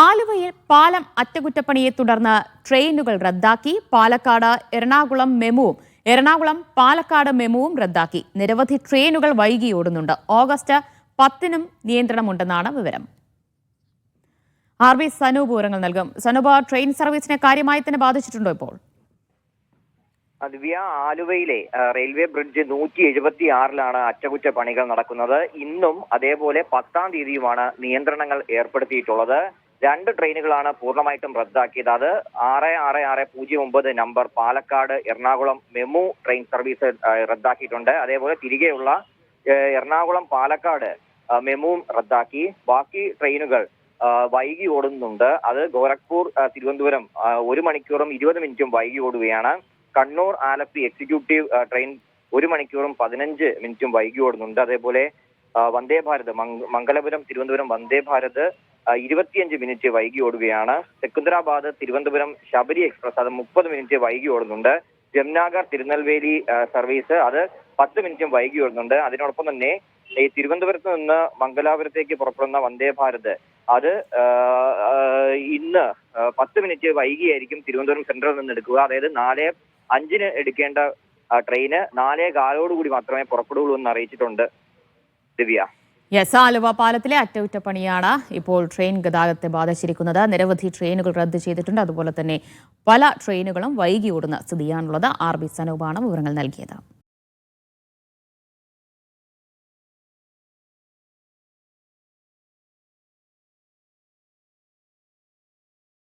ആലുവയിൽ പാലം അറ്റകുറ്റപ്പണിയെ തുടർന്ന് ട്രെയിനുകൾ റദ്ദാക്കി. പാലക്കാട് എറണാകുളം മെമുവും പാലക്കാട് മെമുവും റദ്ദാക്കി. നിരവധി ട്രെയിനുകൾ വൈകി ഓടുന്നുണ്ട്. ഓഗസ്റ്റ് 10-നും നിയന്ത്രണമുണ്ടെന്നാണ് വിവരം. സനൂപ് വിവരങ്ങൾ നൽകും. സനൂപ്, ട്രെയിൻ സർവീസിനെ കാര്യമായി തന്നെ ബാധിച്ചിട്ടുണ്ടോ ഇപ്പോൾ? ദിവ്യ, ആലുവയിലെ റെയിൽവേ ബ്രിഡ്ജ് 176-ലാണ് അറ്റകുറ്റപ്പണികൾ നടക്കുന്നത്. ഇന്നും അതേപോലെ 10-ാം തീയതിയുമാണ് നിയന്ത്രണങ്ങൾ ഏർപ്പെടുത്തിയിട്ടുള്ളത്. 2 ട്രെയിനുകളാണ് പൂർണ്ണമായിട്ടും റദ്ദാക്കിയത്. അത് 6609 number Palakkad Ernakulam MEMU train service റദ്ദാക്കിയിട്ടുണ്ട്. അതേപോലെ തിരികെയുള്ള എറണാകുളം പാലക്കാട് മെമുവും റദ്ദാക്കി. ബാക്കി ട്രെയിനുകൾ വൈകി ഓടുന്നുണ്ട്. അത് ഗോരഖ്പൂർ തിരുവനന്തപുരം 1 മണിക്കൂറും 20 മിനിറ്റും വൈകി ഓടുകയാണ്. കണ്ണൂർ ആലപ്പി എക്സിക്യൂട്ടീവ് ട്രെയിൻ 1 മണിക്കൂറും 15 മിനിറ്റും വൈകി ഓടുന്നുണ്ട്. അതേപോലെ വന്ദേ ഭാരത് മംഗലപുരം തിരുവനന്തപുരം വന്ദേ ഭാരത് 25 മിനിറ്റ് വൈകി ഓടുകയാണ്. സെക്കന്ദരാബാദ് തിരുവനന്തപുരം ശബരി എക്സ്പ്രസ് അത് 30 മിനിറ്റ് വൈകി ഓടുന്നുണ്ട്. ജംനാഗർ തിരുനെൽവേലി സർവീസ് അത് 10 മിനിറ്റും വൈകി ഓടുന്നുണ്ട്. അതിനോടൊപ്പം തന്നെ ഈ തിരുവനന്തപുരത്ത് നിന്ന് മംഗലാപുരത്തേക്ക് പുറപ്പെടുന്ന വന്ദേ ഭാരത് അത് ഇന്ന് 10 മിനിറ്റ് വൈകിയായിരിക്കും തിരുവനന്തപുരം സെൻട്രലിൽ നിന്ന് എടുക്കുക. അതായത് 4:05 എടുക്കേണ്ട ട്രെയിന് 4:15 മാത്രമേ പുറപ്പെടുകയുള്ളൂ എന്ന് അറിയിച്ചിട്ടുണ്ട്. ദിവ്യ, ആലുവ പാലത്തിലെ അറ്റകുറ്റപ്പണിയാണ് ഇപ്പോൾ ട്രെയിൻ ഗതാഗതത്തെ ബാധിച്ചിരിക്കുന്നത്. നിരവധി ട്രെയിനുകൾ റദ്ദ് ചെയ്തിട്ടുണ്ട്. അതുപോലെ തന്നെ പല ട്രെയിനുകളും വൈകി ഓടുന്ന സ്ഥിതിയാണുള്ളത്. സനൂപാണ് വിവരങ്ങൾ നൽകിയത്.